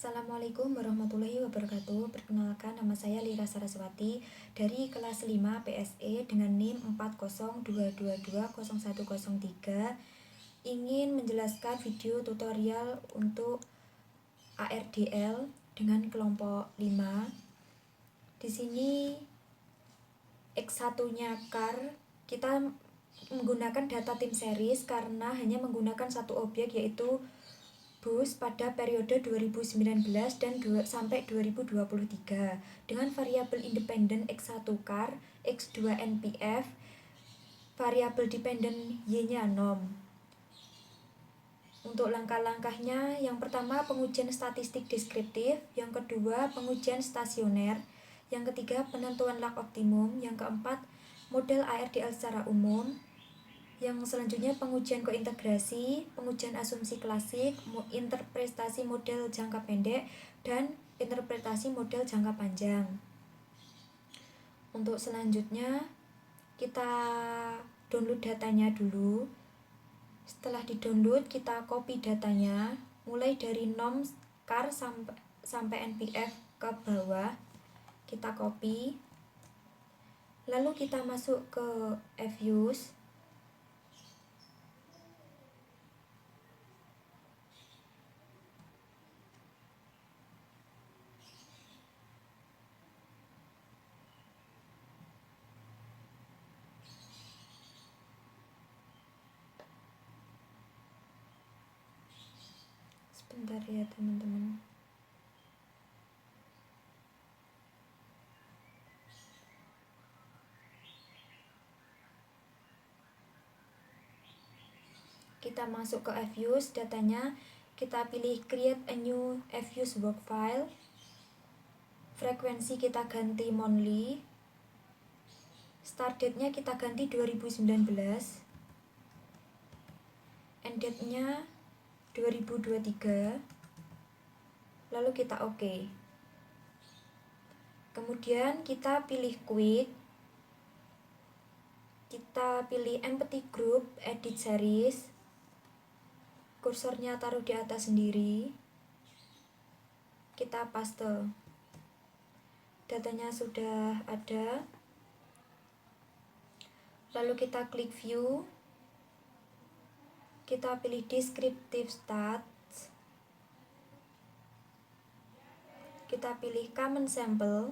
Assalamualaikum warahmatullahi wabarakatuh. Perkenalkan, nama saya Lira Saraswati dari kelas 5 PSE dengan NIM 402220103. Ingin menjelaskan video tutorial untuk ARDL dengan kelompok 5. Di sini X1-nya CAR kita menggunakan data tim series karena hanya menggunakan satu objek, yaitu bus pada periode 2019 dan sampai 2023 dengan variabel independen X1 CAR, X2 NPF, variabel dependen Y-nya nom. Untuk langkah-langkahnya, yang pertama pengujian statistik deskriptif, yang kedua pengujian stasioner, yang ketiga penentuan lag optimum, yang keempat model ARDL secara umum, yang selanjutnya pengujian kointegrasi, pengujian asumsi klasik, interpretasi model jangka pendek, dan interpretasi model jangka panjang. Untuk selanjutnya kita download datanya dulu. Setelah di-download kita copy datanya mulai dari nom CAR sampai NPF ke bawah. Kita copy. Lalu kita masuk ke fuse. Sebentar ya teman-teman. Kita masuk ke fuse, datanya kita pilih create a new fuse work file. Frekuensi kita ganti monthly. Start date-nya kita ganti 2019. End date-nya 2023. Lalu kita OK. Kemudian kita pilih quick. Kita pilih empty group, edit series. Kursornya taruh di atas sendiri. Kita paste. Datanya sudah ada. Lalu kita klik view. Kita pilih descriptive stats. Kita pilih common sample.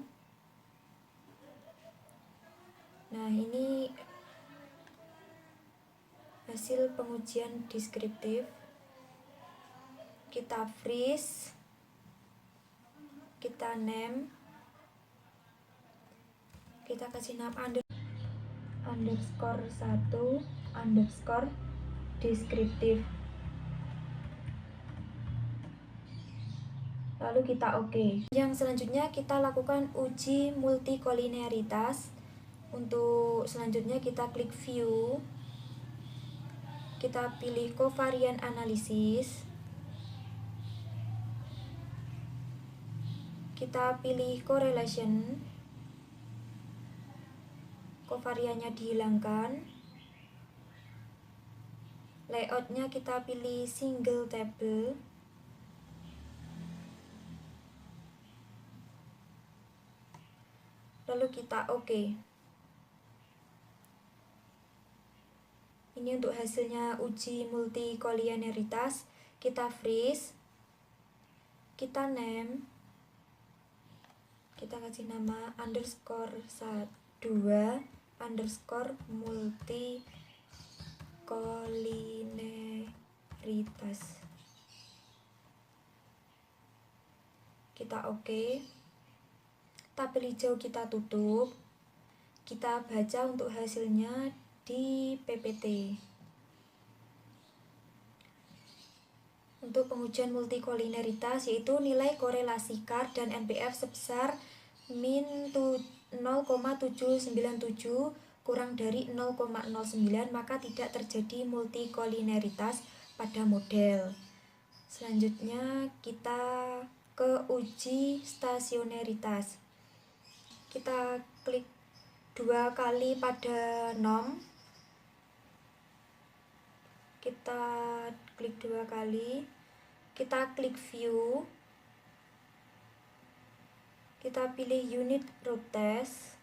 Nah, ini hasil pengujian deskriptif. Kita freeze. Kita name. Kita kasih nama underscore 1 underscore deskriptif. Lalu kita OK. Yang selanjutnya kita lakukan uji multikolineritas. Untuk selanjutnya kita klik view. Kita pilih covariant analysis. Kita pilih correlation. Covariannya dihilangkan. Layoutnya kita pilih single table. Lalu kita OK. Ini untuk hasilnya uji multikolineritas. Kita freeze. Kita name. Kita kasih nama underscore 2 underscore multikolineritas. Kita OK. Tabel hijau kita tutup. Kita baca untuk hasilnya di PPT. Untuk pengujian multikolineritas yaitu nilai korelasi CAR dan NPF sebesar min 0,797 kurang dari 0,09, maka tidak terjadi multikolineritas pada model. Selanjutnya kita ke uji stasioneritas. Kita klik 2 kali pada nom. Kita klik 2 kali. Kita klik view. kita pilih unit root test.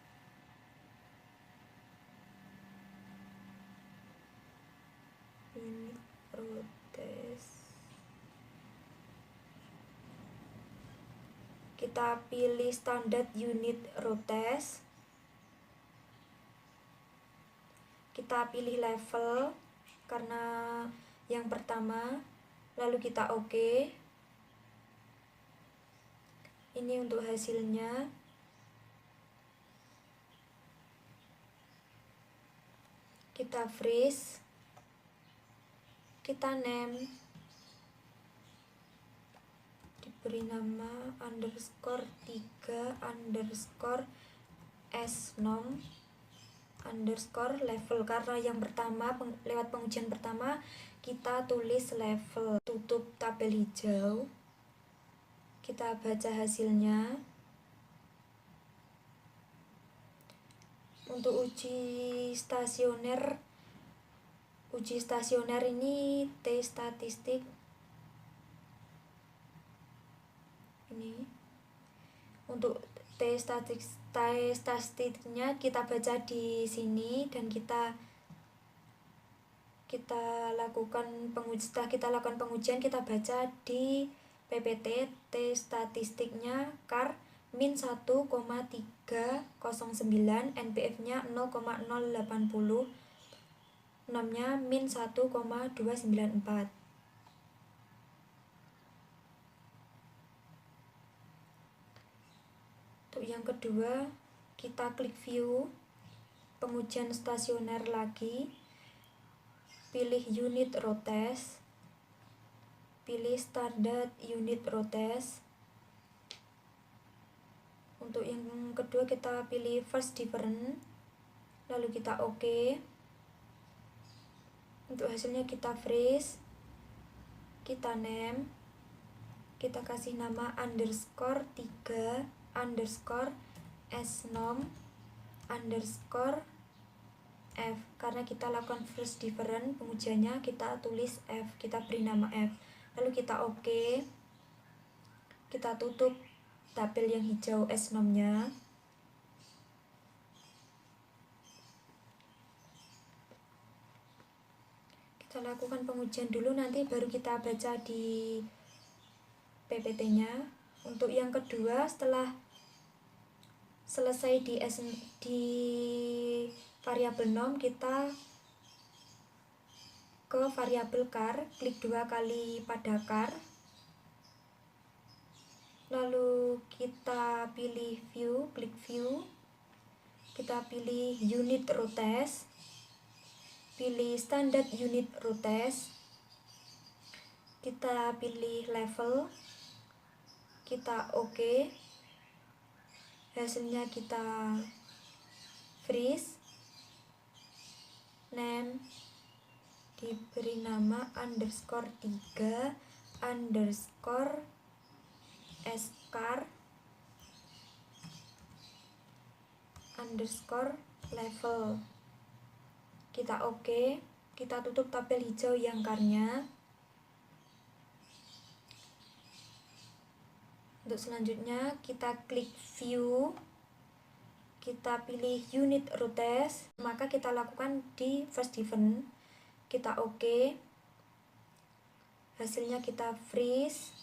Unit root test. Kita pilih standard unit root test. Kita pilih level karena yang pertama, lalu kita oke. Ini untuk hasilnya. Kita freeze. Kita name. Diberi nama underscore 3 underscore s nom underscore level, karena yang pertama lewat pengujian pertama kita tulis level. Tutup tabel hijau, kita baca hasilnya. Untuk uji stasioner ini T statistik ini. Untuk T statistiknya kita baca di sini dan kita lakukan setelah kita lakukan pengujian, kita baca di PPT. T statistiknya CAR min 1,309, NPF-nya 0,080, nomnya min 1,294. Untuk yang kedua, kita klik view pengujian stasioner lagi, pilih unit root test, pilih standard unit root test. Untuk yang kedua kita pilih first different, lalu kita oke. Untuk hasilnya kita freeze, kita name, kita kasih nama underscore 3 underscore s nom underscore f. Karena kita lakukan first different pengujiannya, kita tulis f, kita beri nama f, lalu kita oke. Kita tutup tabel yang hijau s-nomnya. Kita lakukan pengujian dulu, nanti baru kita baca di PPT-nya. Untuk yang kedua, setelah selesai di variabel nom, kita ke variabel CAR, klik 2 kali pada CAR, lalu kita pilih view, klik view, kita pilih unit root test, pilih standard unit root test, kita pilih level, kita oke. Hasilnya kita freeze, name, diberi nama underscore 3 underscore scar underscore level. Kita oke. Kita tutup tabel hijau yang CAR-nya. Untuk selanjutnya kita klik view, kita pilih unit root test, maka kita lakukan di first different. Kita oke. Hasilnya kita freeze,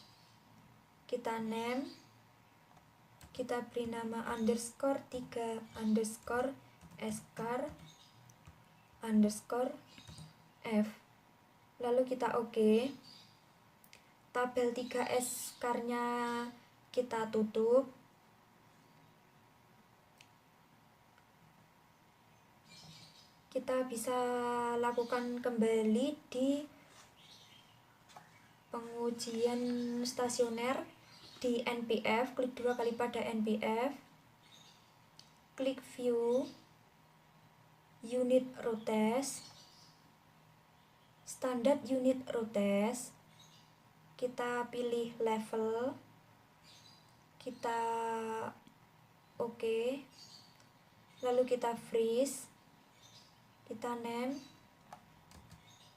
kita name, kita beri nama underscore 3 underscore scar underscore f, lalu kita oke. Tabel 3S scar-nya kita tutup. Kita bisa lakukan kembali di pengujian stasioner di NPF, klik 2 kali pada NPF, klik view, unit root test, standard unit root test, kita pilih level, kita oke, lalu kita freeze, kita name,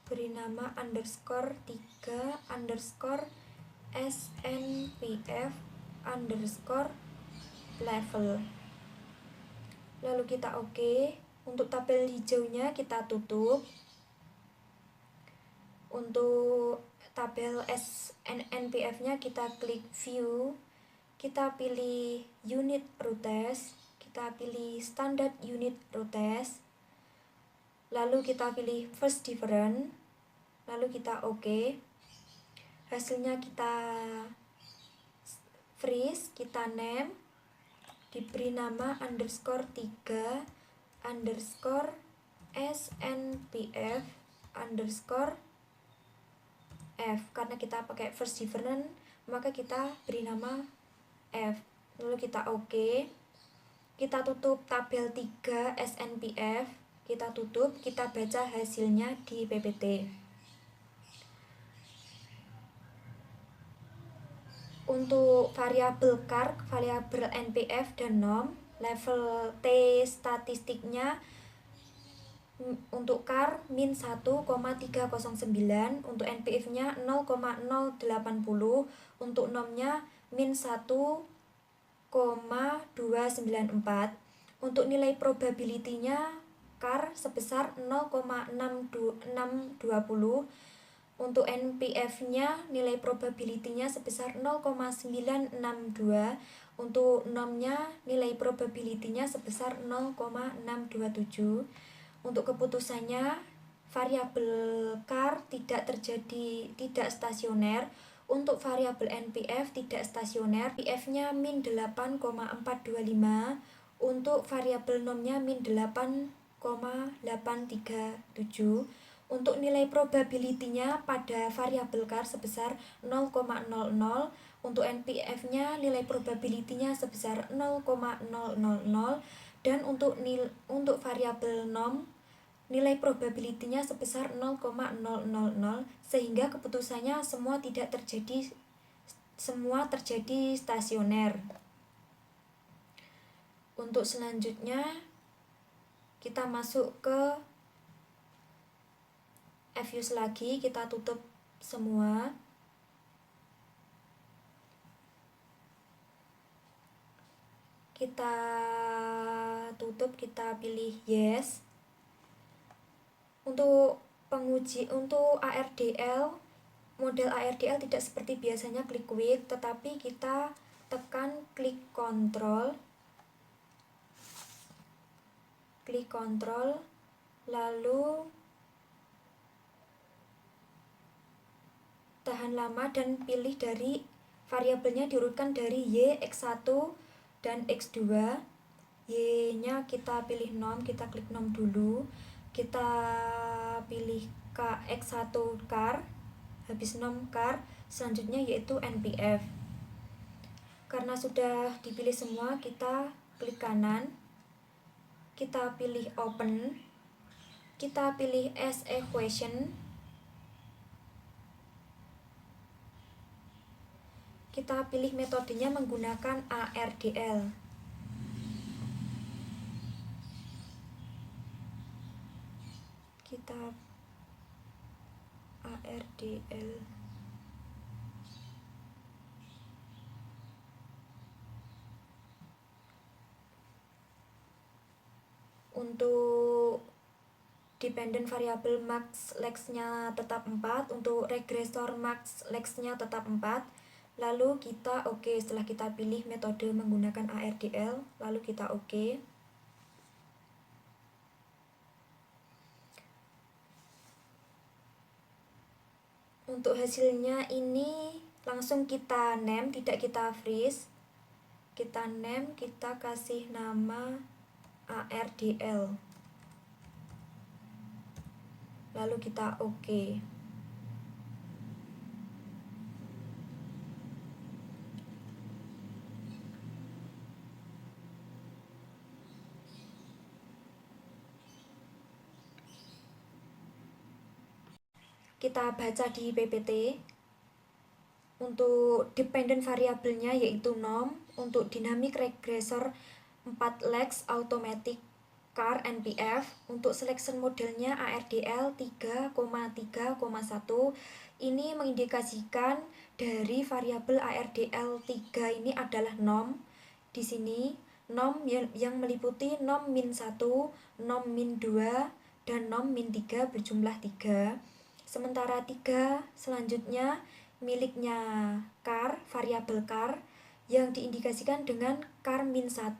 beri nama underscore 3 underscore snpf underscore level. Lalu kita oke. Untuk tabel hijaunya kita tutup. Untuk tabel SNPF-nya kita klik view. Kita pilih unit routes. Kita pilih standard unit routes. Lalu kita pilih first difference. Lalu kita oke. Hasilnya kita freeze, kita name, diberi nama underscore 3 underscore SNPF underscore F. Karena kita pakai first difference, maka kita beri nama F. Lalu kita oke. Kita tutup tabel 3 SNPF. Kita tutup, kita baca hasilnya di PPT. Untuk variabel car, variabel NPF dan norm, level T statistiknya untuk car min 1,309, untuk NPF-nya 0,080, untuk normnya min 1,294. Untuk nilai probability-nya car sebesar 0,620. Untuk NPF-nya nilai probability-nya sebesar 0,962. Untuk normnya nilai probability-nya sebesar 0,627. Untuk keputusannya variabel car tidak stasioner. Untuk variabel NPF tidak stasioner, NPF-nya min 8,425. Untuk variabel normnya min 8,837. Untuk nilai probability-nya pada variabel car sebesar 0,00. Untuk NPF-nya nilai probability-nya sebesar 0,000. Dan untuk variabel norm nilai probability-nya sebesar 0,000, sehingga keputusannya semua terjadi stasioner. Untuk selanjutnya kita masuk ke Fuse lagi, kita tutup semua. Kita tutup, kita pilih yes. Untuk ARDL, model ARDL tidak seperti biasanya klik quick, tetapi kita tekan klik kontrol, lalu tahan lama dan pilih dari variabelnya, diurutkan dari Y, X1 dan X2. Y-nya kita pilih norm, kita klik norm dulu. Kita pilih X1 car, habis norm car, selanjutnya yaitu NPF. Karena sudah dipilih semua, kita klik kanan. Kita pilih open. Kita pilih as equation. Kita pilih metodenya menggunakan ARDL. Kita ARDL. Untuk dependent variable max lex-nya tetap 4, untuk regresor max lex-nya tetap 4. Lalu kita oke. Setelah kita pilih metode menggunakan ARDL, lalu kita oke. Untuk hasilnya ini langsung kita name, tidak kita freeze. Kita name, kita kasih nama ARDL. Lalu kita oke. Kita baca di PPT. Untuk dependent variabelnya yaitu norm. Untuk dynamic regressor 4 lex automatic car NPF. Untuk selection modelnya ARDL 3,3,1. Ini mengindikasikan dari variabel ARDL 3 ini adalah norm. di sini nom yang meliputi nom min 1, nom min 2, dan nom min 3 berjumlah 3. Sementara 3 selanjutnya miliknya char, variabel char, yang diindikasikan dengan char min 1,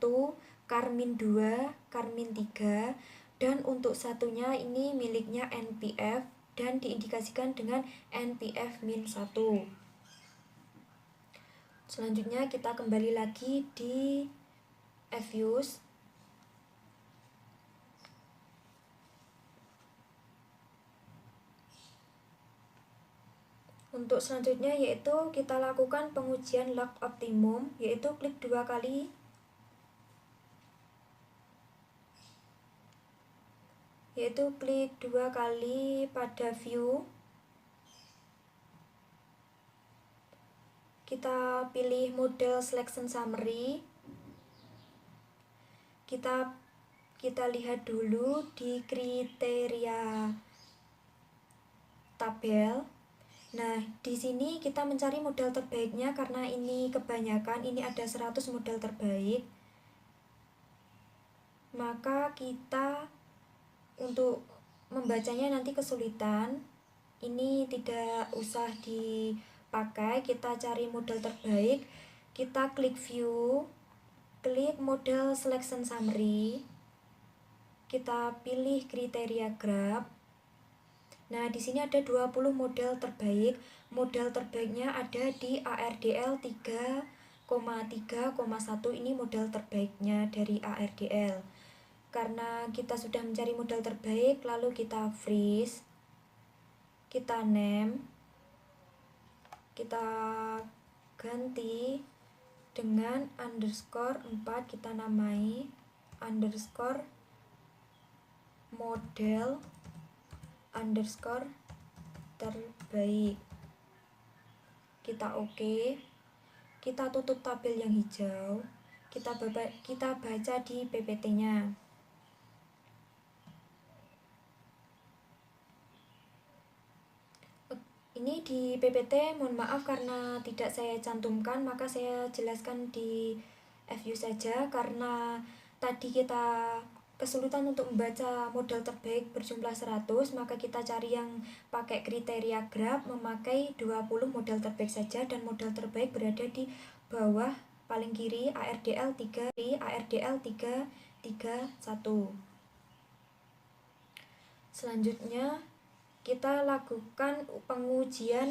char min 2, char min 3, dan untuk satunya ini miliknya npf dan diindikasikan dengan npf min 1. Selanjutnya kita kembali lagi di Fuse. Untuk selanjutnya yaitu kita lakukan pengujian log optimum, yaitu klik 2 kali pada view. Kita pilih model selection summary. Kita lihat dulu di kriteria tabel. Nah, di sini kita mencari model terbaiknya karena ini kebanyakan, ini ada 100 model terbaik. Maka kita untuk membacanya nanti kesulitan. Ini tidak usah dipakai, kita cari model terbaik. Kita klik view, klik model selection summary. Kita pilih kriteria graph. Nah, di sini ada 20 model terbaik. Model terbaiknya ada di ARDL 3,3,1. Ini model terbaiknya dari ARDL. Karena kita sudah mencari model terbaik, lalu kita freeze. Kita name. Kita ganti dengan underscore 4, kita namai underscore model underscore terbaik. Kita oke. Kita tutup tabel yang hijau. Kita baca di PPT-nya. Ini di PPT, mohon maaf karena tidak saya cantumkan, maka saya jelaskan di FU saja. Karena tadi kita kesulitan untuk membaca model terbaik berjumlah 100, maka kita cari yang pakai kriteria graph, memakai 20 model terbaik saja, dan model terbaik berada di bawah paling kiri ARDL 331. Selanjutnya kita lakukan pengujian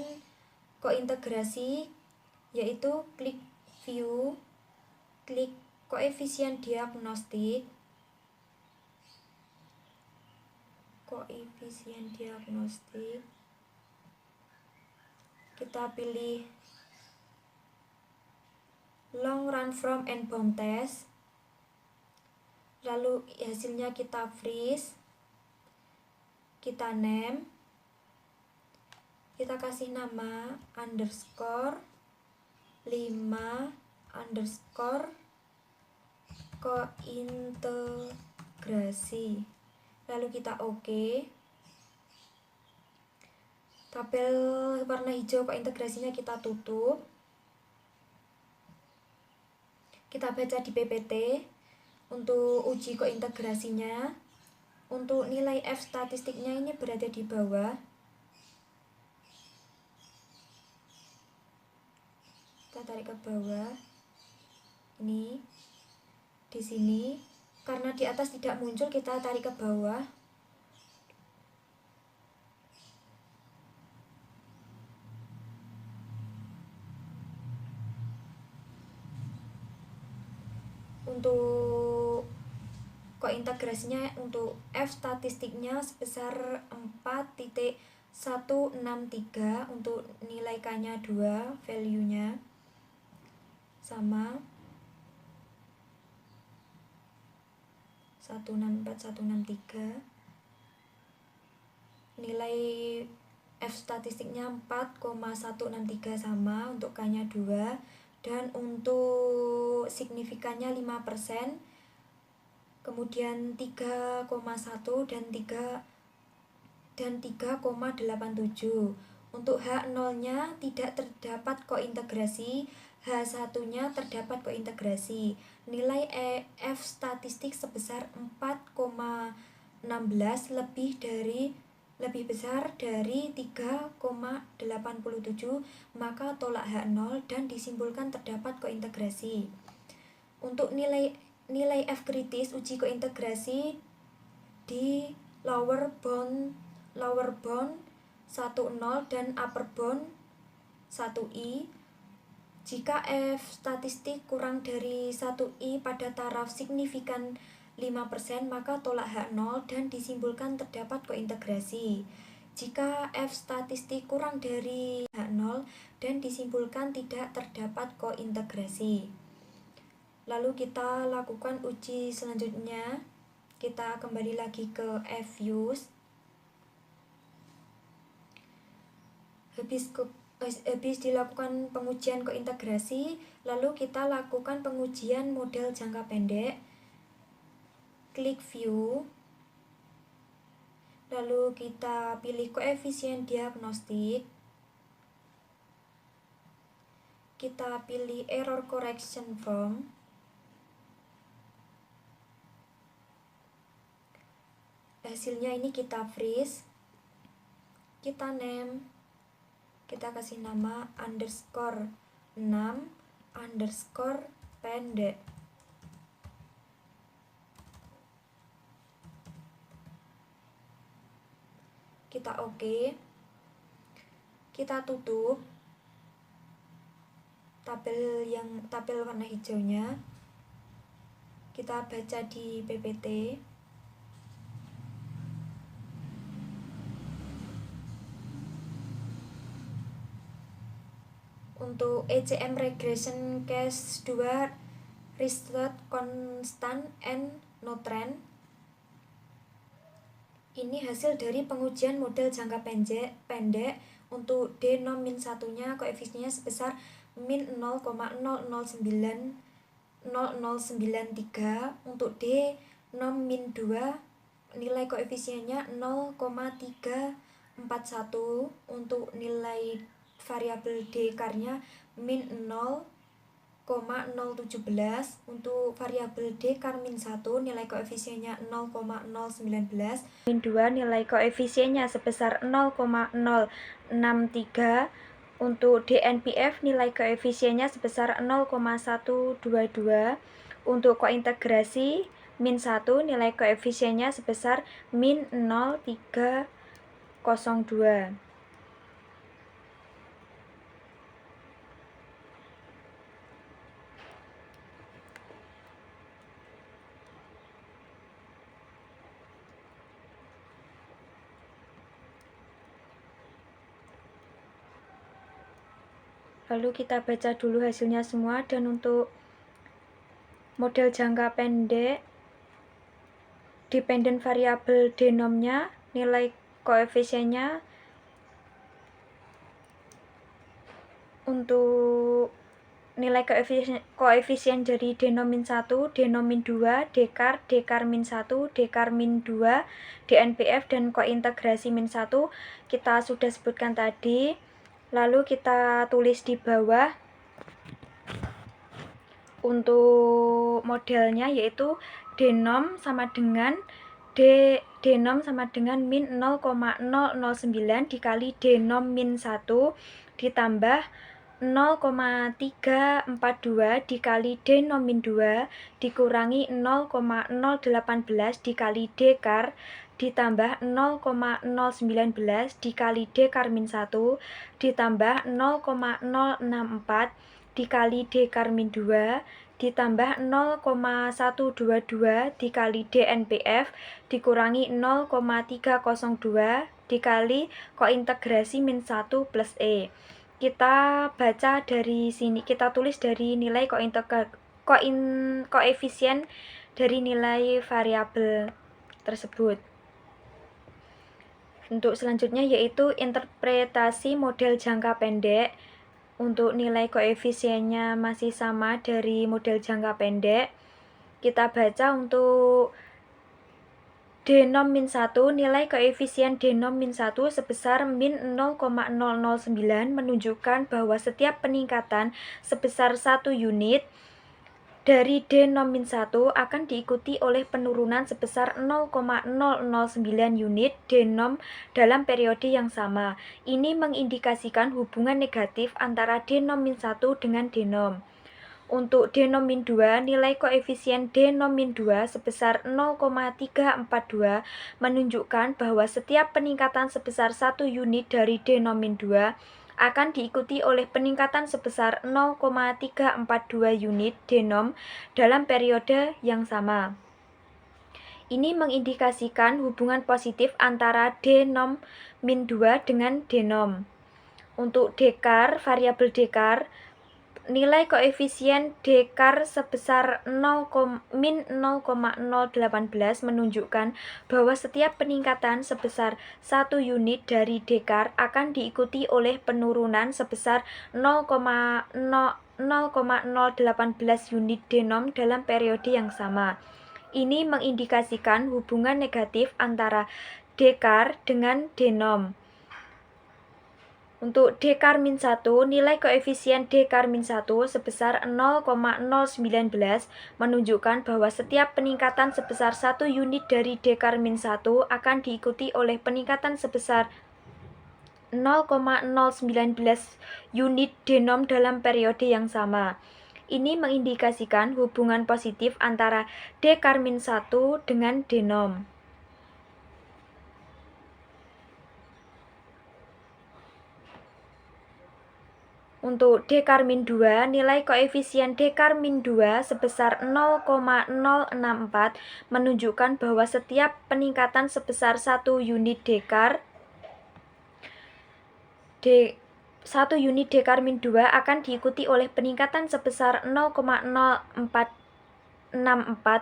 kointegrasi, yaitu klik view, klik koefisien diagnostik. Kita pilih long run from and bound test. Lalu hasilnya kita freeze. Kita name. Kita kasih nama underscore 5 underscore kointegrasi. Lalu kita oke. Tabel warna hijau kointegrasinya kita tutup. Kita baca di PPT untuk uji kointegrasinya. Untuk nilai F statistiknya ini berada di bawah. Kita tarik ke bawah. Ini di sini. Karena di atas tidak muncul, kita tarik ke bawah. Untuk kointegrasinya, untuk F statistiknya sebesar 4.163. Untuk nilai K-nya 2, value-nya sama 164, 163. Nilai F statistiknya 4,163 sama, untuk K-nya 2, dan untuk signifikannya 5%, kemudian 3,1 dan 3,87. Untuk H0-nya tidak terdapat kointegrasi, H1-nya terdapat kointegrasi. Nilai F statistik sebesar 4,16 lebih besar dari 3,87, maka tolak H0 dan disimpulkan terdapat kointegrasi. Untuk nilai F kritis, uji kointegrasi di lower bound 10 dan upper bound 1i. Jika F statistik kurang dari 1i pada taraf signifikan 5%, maka tolak H0 dan disimpulkan terdapat kointegrasi. Jika F statistik kurang dari H0 dan disimpulkan tidak terdapat kointegrasi. Lalu kita lakukan uji selanjutnya. Kita kembali lagi ke F-use. Habis dilakukan pengujian kointegrasi, lalu kita lakukan pengujian model jangka pendek. Klik view, lalu kita pilih koefisien diagnostik, kita pilih error correction from, hasilnya ini kita freeze, kita name, kita kasih nama _6 pendek. Kita oke. Kita tutup tabel warna hijaunya. Kita baca di PPT. Untuk ECM regression case 2 result constant and no trend. Ini hasil dari pengujian model jangka pendek. Untuk D nom min 1-nya koefisiennya sebesar min 0,009093. Untuk D nom min 2 nilai koefisiennya 0,341. Untuk nilai variabel D-car-nya min 0,017. Untuk variabel D-car min 1 nilai koefisiennya 0,019. Min 2 nilai koefisiennya sebesar 0,063. Untuk DNPF nilai koefisiennya sebesar 0,122. Untuk kointegrasi min 1 nilai koefisiennya sebesar min 0,302. Lalu kita baca dulu hasilnya semua. Dan untuk model jangka pendek, dependent variable denomnya nilai koefisiennya untuk nilai koefisien dari denom min 1, denom min 2, D-car min 1, D-car min 2, DNPF dan kointegrasi min 1 kita sudah sebutkan tadi. Lalu kita tulis di bawah untuk modelnya, yaitu denom sama dengan min 0,009 dikali denom min 1 ditambah 0,342 dikali denom min 2 dikurangi 0,018 dikali D-car ditambah 0,019 dikali D-car min 1 ditambah 0,064 dikali D-car min 2 ditambah 0,122 dikali DNPF dikurangi 0,302 dikali kointegrasi min 1 plus E. Kita baca dari sini, kita tulis dari nilai koefisien dari nilai variabel tersebut. Untuk selanjutnya yaitu interpretasi model jangka pendek. Untuk nilai koefisiennya masih sama dari model jangka pendek. Kita baca untuk denom min 1, nilai koefisien denom min 1 sebesar min 0,009 menunjukkan bahwa setiap peningkatan sebesar 1 unit dari denom min 1 akan diikuti oleh penurunan sebesar 0,009 unit denom dalam periode yang sama. Ini mengindikasikan hubungan negatif antara denom min 1 dengan denom. Untuk denom min 2, nilai koefisien denom min 2 sebesar 0,342 menunjukkan bahwa setiap peningkatan sebesar 1 unit dari denom min 2 akan diikuti oleh peningkatan sebesar 0,342 unit denom dalam periode yang sama. Ini mengindikasikan hubungan positif antara denom min 2 dengan denom. Untuk dekar, variabel dekar, nilai koefisien dekar sebesar min 0,018 menunjukkan bahwa setiap peningkatan sebesar 1 unit dari dekar akan diikuti oleh penurunan sebesar 0,018 unit denom dalam periode yang sama. Ini mengindikasikan hubungan negatif antara dekar dengan denom. Untuk dekar min 1, nilai koefisien dekar min 1 sebesar 0,019 menunjukkan bahwa setiap peningkatan sebesar 1 unit dari dekar min 1 akan diikuti oleh peningkatan sebesar 0,019 unit denom dalam periode yang sama. Ini mengindikasikan hubungan positif antara dekar min 1 dengan denom. Untuk dekar min 2, nilai koefisien dekar min 2 sebesar 0,064 menunjukkan bahwa setiap peningkatan sebesar 1 unit dekar 1 unit dekar min 2 akan diikuti oleh peningkatan sebesar 0,0464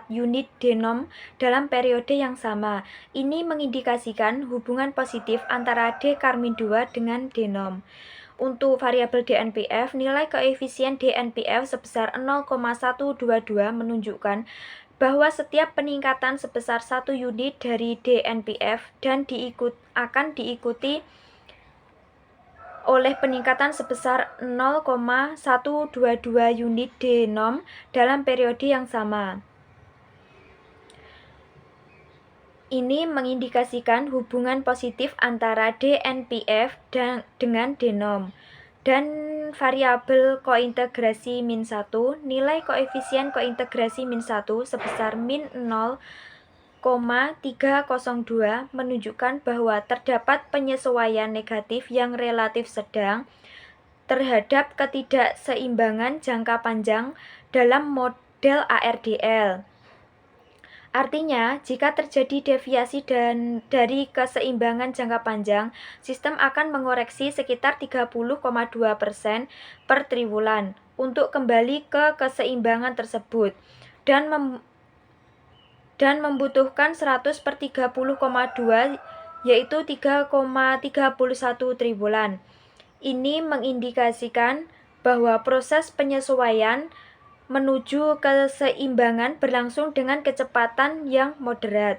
unit denom dalam periode yang sama. Ini mengindikasikan hubungan positif antara dekar min 2 dengan denom. Untuk variabel DNPF, nilai koefisien DNPF sebesar 0,122 menunjukkan bahwa setiap peningkatan sebesar 1 unit dari DNPF dan akan diikuti oleh peningkatan sebesar 0,122 unit denom dalam periode yang sama. Ini mengindikasikan hubungan positif antara DNPF dengan denom. Dan variabel kointegrasi min 1, nilai koefisien kointegrasi min 1 sebesar min 0,302 menunjukkan bahwa terdapat penyesuaian negatif yang relatif sedang terhadap ketidakseimbangan jangka panjang dalam model ARDL. Artinya, jika terjadi deviasi dari keseimbangan jangka panjang, sistem akan mengoreksi sekitar 30,2% per triwulan untuk kembali ke keseimbangan tersebut dan membutuhkan 100/30,2 yaitu 3,31 triwulan. Ini mengindikasikan bahwa proses penyesuaian menuju keseimbangan berlangsung dengan kecepatan yang moderat.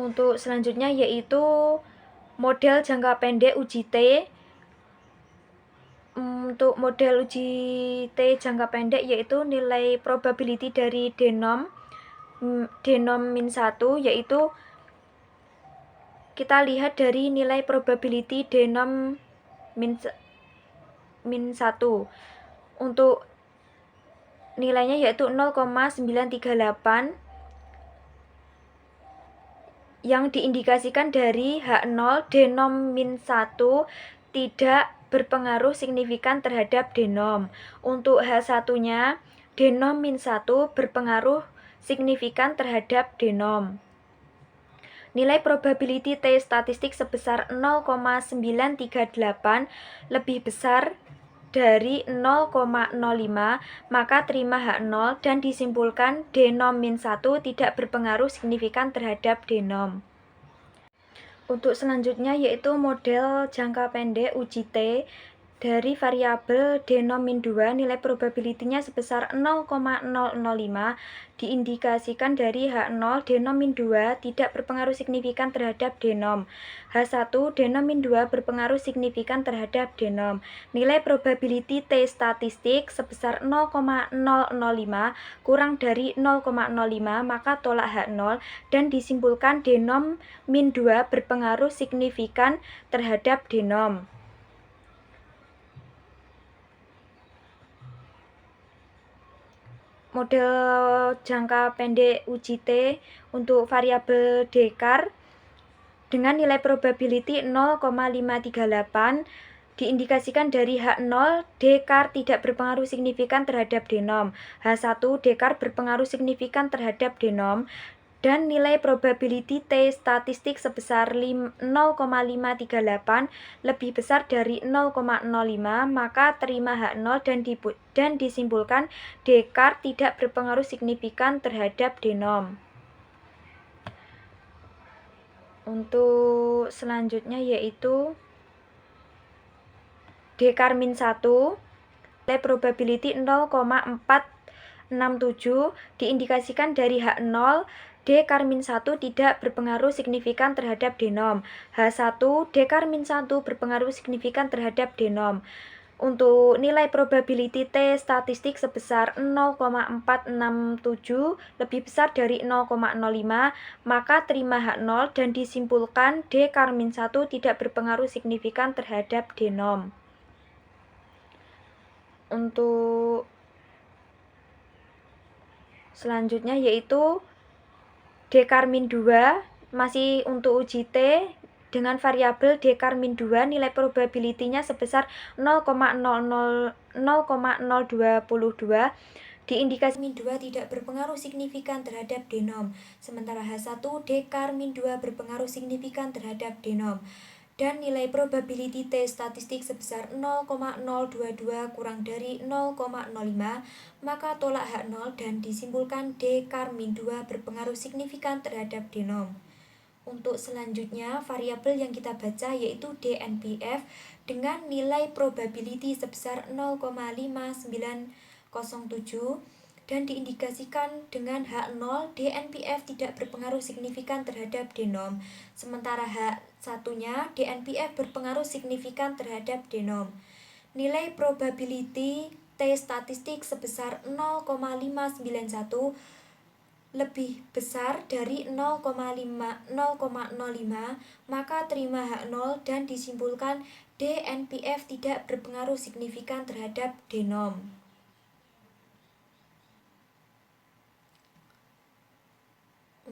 Untuk selanjutnya yaitu model jangka pendek uji T. Untuk model uji T jangka pendek yaitu nilai probability dari denom min 1 yaitu kita lihat dari nilai probability denom min 1. Untuk nilainya yaitu 0,938 yang diindikasikan dari H0 denom min 1 tidak berpengaruh signifikan terhadap denom. Untuk H1-nya denom min 1 berpengaruh signifikan terhadap denom. Nilai probability T statistik sebesar 0,938 lebih besar dari 0,05, maka terima H0 dan disimpulkan denom min 1 tidak berpengaruh signifikan terhadap denom. Untuk selanjutnya yaitu model jangka pendek uji T. Dari variabel denom min 2, nilai probability-nya sebesar 0,005 diindikasikan dari H0 denom min 2 tidak berpengaruh signifikan terhadap denom. H1 denom min 2 berpengaruh signifikan terhadap denom. Nilai probability T statistik sebesar 0,005 kurang dari 0,05 maka tolak H0 dan disimpulkan denom min 2 berpengaruh signifikan terhadap denom. Model jangka pendek uji T untuk variabel Dekar dengan nilai probability 0,538 diindikasikan dari H0 Dekar tidak berpengaruh signifikan terhadap denom, H1 Dekar berpengaruh signifikan terhadap denom, dan nilai probability T statistik sebesar 0,538 lebih besar dari 0,05 maka terima H0 dan disimpulkan Dekar tidak berpengaruh signifikan terhadap denom. Untuk selanjutnya yaitu Dekar min 1, nilai probability 0,467 diindikasikan dari H0 Dekar min 1 tidak berpengaruh signifikan terhadap denom, H1 Dekar min 1 berpengaruh signifikan terhadap denom. Untuk nilai probability T statistik sebesar 0,467 lebih besar dari 0,05 maka terima H0 dan disimpulkan Dekar min 1 tidak berpengaruh signifikan terhadap denom. Untuk selanjutnya yaitu Dekar min 2 masih untuk uji T dengan variabel Dekar min 2 nilai probability-nya sebesar 0,022 diindikasi min 2 tidak berpengaruh signifikan terhadap denom, sementara H1 Dekar min 2 berpengaruh signifikan terhadap denom. Dan nilai probability T statistik sebesar 0,022 kurang dari 0,05 maka tolak H0 dan disimpulkan Dekar min 2 berpengaruh signifikan terhadap denom. Untuk selanjutnya variabel yang kita baca yaitu DNPF dengan nilai probability sebesar 0,5907 dan diindikasikan dengan H0 DNPF tidak berpengaruh signifikan terhadap denom, sementara H1-nya DNPF berpengaruh signifikan terhadap denom. Nilai probability T statistik sebesar 0,591 lebih besar dari 0,05 maka terima H0 dan disimpulkan DNPF tidak berpengaruh signifikan terhadap denom.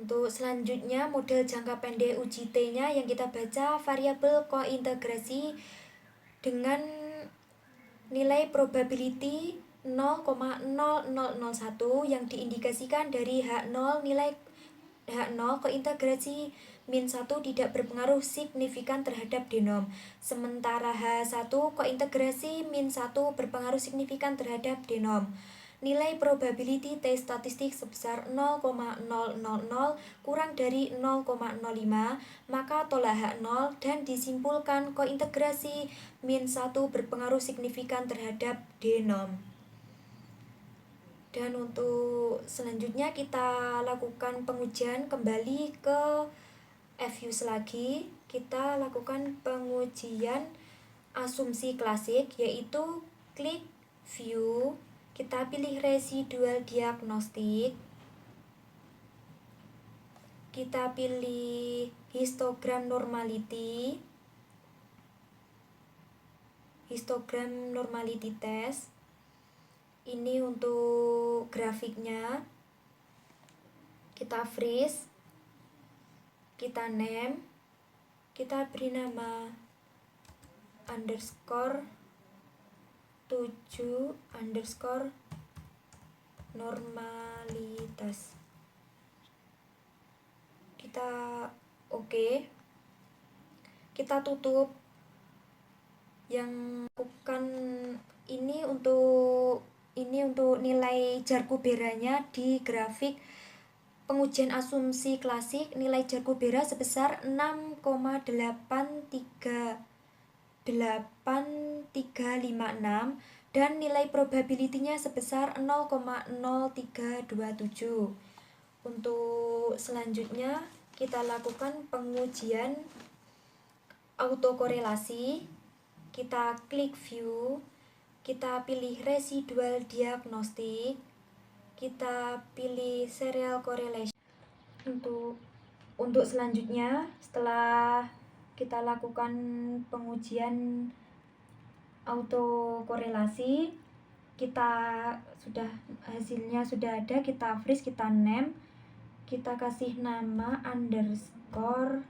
Untuk selanjutnya model jangka pendek uji T-nya yang kita baca variabel kointegrasi dengan nilai probability 0,0001 yang diindikasikan dari H0 nilai H0 kointegrasi min 1 tidak berpengaruh signifikan terhadap denom, sementara H1 kointegrasi min 1 berpengaruh signifikan terhadap denom. Nilai probability T statistik sebesar 0,000 kurang dari 0,05 maka tolak H0 dan disimpulkan kointegrasi min 1 berpengaruh signifikan terhadap denom. Dan untuk selanjutnya kita lakukan pengujian kembali ke FUS lagi. Kita lakukan pengujian asumsi klasik yaitu klik view, kita pilih residual diagnostik, kita pilih histogram normality, histogram normality test. Ini untuk grafiknya, kita freeze, kita name, kita beri nama underscore 7 underscore normalitas. Kita oke. Kita tutup. Yang bukan ini untuk nilai Jar-Kuberanya di grafik pengujian asumsi klasik. Nilai Jar-Kubera sebesar 6,83 8356 dan nilai probability-nya sebesar 0,0327. Untuk selanjutnya kita lakukan pengujian autokorelasi. Kita klik view, kita pilih residual diagnostic, kita pilih serial correlation. Untuk selanjutnya, setelah kita lakukan pengujian autokorelasi, hasilnya sudah ada, kita freeze, kita name, kita kasih nama underscore,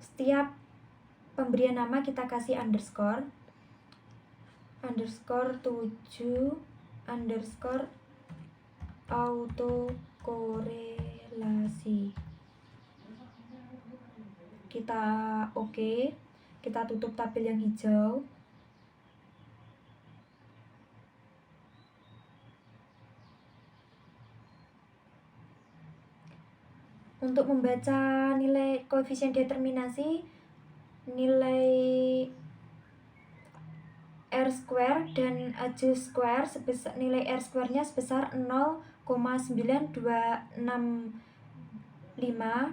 setiap pemberian nama kita kasih underscore 7 underscore autokorelasi. Kita oke, kita tutup tabel yang hijau. Untuk membaca nilai koefisien determinasi, nilai R square dan AJ square nilai R square-nya sebesar 0,9265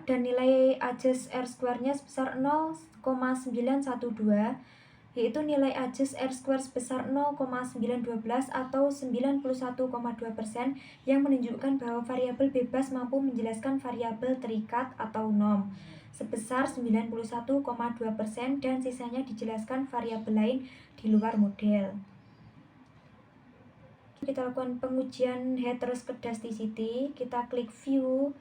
dan nilai AJ R square-nya sebesar 0,912, yaitu nilai AJ R square sebesar 0,912 atau 91,2% yang menunjukkan bahwa variabel bebas mampu menjelaskan variabel terikat atau norm sebesar 91,2% dan sisanya dijelaskan variabel lain di luar model. Kita lakukan pengujian heteroskedasticity, kita klik view,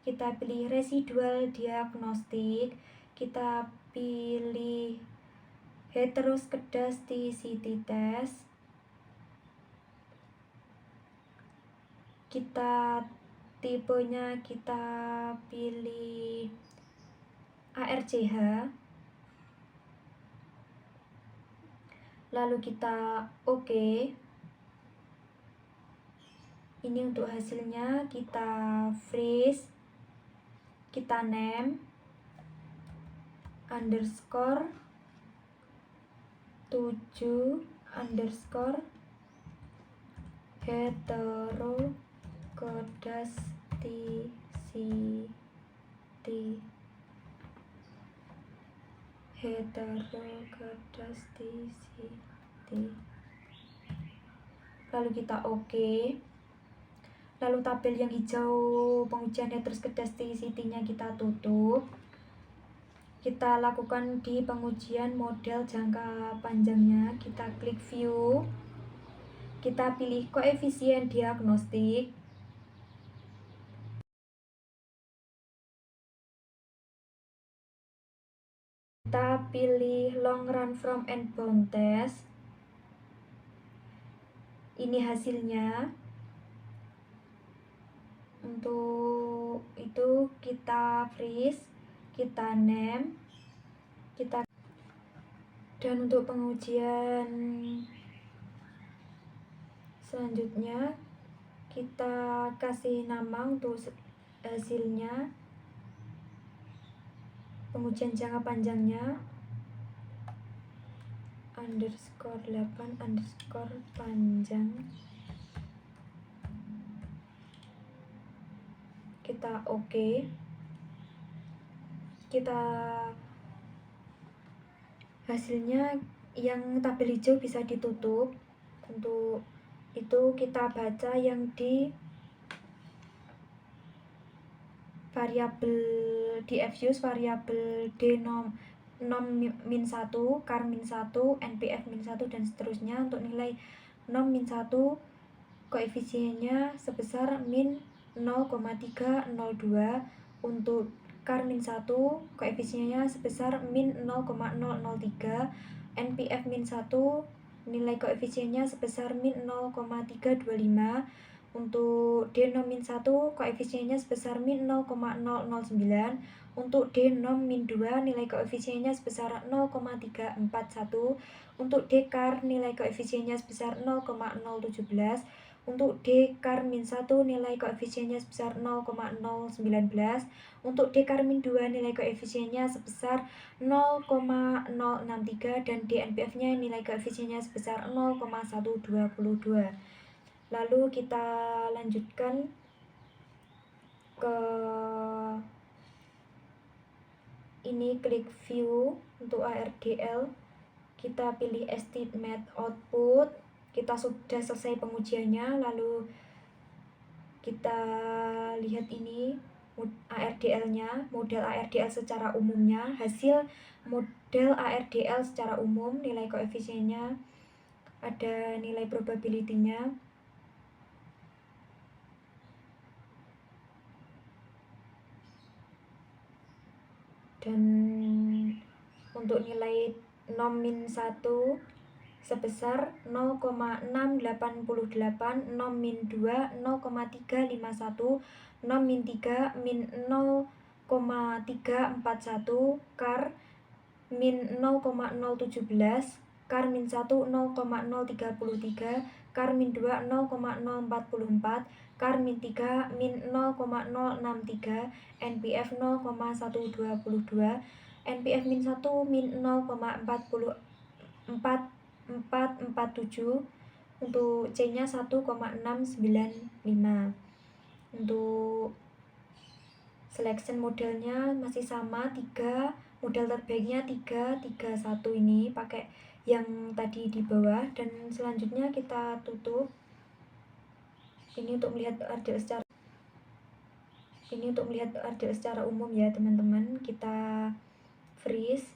kita pilih residual diagnostic, kita pilih heteroskedasticity test, kita tipenya kita pilih ARCH, lalu kita oke. Ini untuk hasilnya, kita freeze, kita name underscore 7 underscore heteroskedasticity. Lalu kita oke. Lalu tabel yang hijau pengujian heteroskedasticity-nya kita tutup. Kita lakukan di pengujian model jangka panjangnya, kita klik view, kita pilih koefisien diagnostik, kita pilih long run from and bound test. Ini hasilnya. Untuk itu kita freeze, kita name, dan untuk pengujian selanjutnya kita kasih nama untuk hasilnya, pengujian jangka panjangnya underscore 8 underscore panjang. Kita oke. Kita hasilnya yang tabel hijau bisa ditutup. Untuk itu kita baca yang di variabel di fuse, variabel d nom min 1, kar min 1, npf min 1 dan seterusnya. Untuk nilai nom min 1 koefisiennya sebesar min 0,302, untuk kar min 1 koefisiennya sebesar min 0,003, npf min 1 nilai koefisiennya sebesar min 0,325, untuk d nom min 1 koefisiennya sebesar min 0,009, untuk d nom min 2 nilai koefisiennya sebesar 0,341, untuk d kar nilai koefisiennya sebesar 0,017, Untuk D-1 nilai koefisiennya sebesar 0,019. Untuk D-2 nilai koefisiennya sebesar 0,063 dan DNPF-nya nilai koefisiennya sebesar 0,122. Lalu kita lanjutkan ke ini, klik view untuk ARDL, kita pilih estimate output. Kita sudah selesai pengujiannya, lalu kita lihat ini ARDL-nya, model ARDL secara umumnya. Hasil model ARDL secara umum, nilai koefisiennya, ada nilai probability-nya. Dan untuk nilai nomin 1 sebesar 0,688, nomin 2 0,351, nomin 3 min 0,341, kar min 0,017, kar min 1 0,033, kar min 2 0,044, kar min 3 min 0,063, NPF 0,122, NPF min 1 min 0,447, untuk C-nya 1,695. Untuk selection modelnya masih sama, 3, model terbaiknya 331 ini, pakai yang tadi di bawah. Dan selanjutnya kita tutup. Ini untuk melihat RDL secara umum ya teman-teman. Kita freeze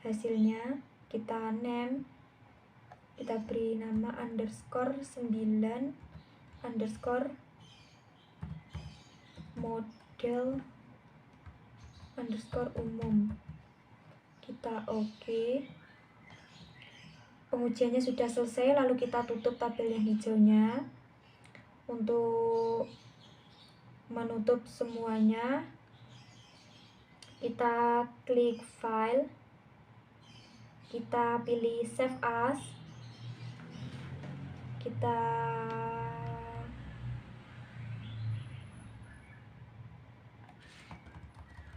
hasilnya, kita name, kita beri nama _9 model umum. Kita oke. Pengujiannya sudah selesai, lalu kita tutup tabel yang hijaunya. Untuk menutup semuanya, kita klik file, kita pilih save as, kita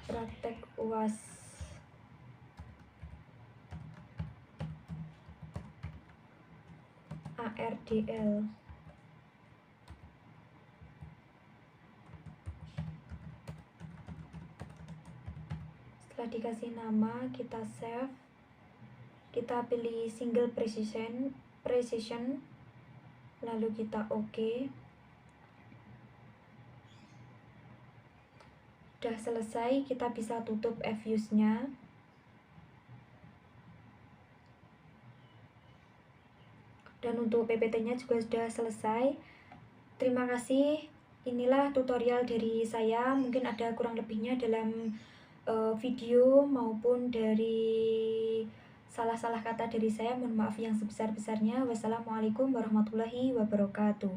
praktek UAS ARDL. Setelah dikasih nama, kita save, kita pilih single precision, lalu kita oke. Sudah selesai, kita bisa tutup fuse-nya. Dan untuk PPT-nya juga sudah selesai. Terima kasih. Inilah tutorial dari saya. Mungkin ada kurang lebihnya dalam video maupun dari salah-salah kata dari saya. Mohon maaf yang sebesar-besarnya. Wassalamualaikum warahmatullahi wabarakatuh.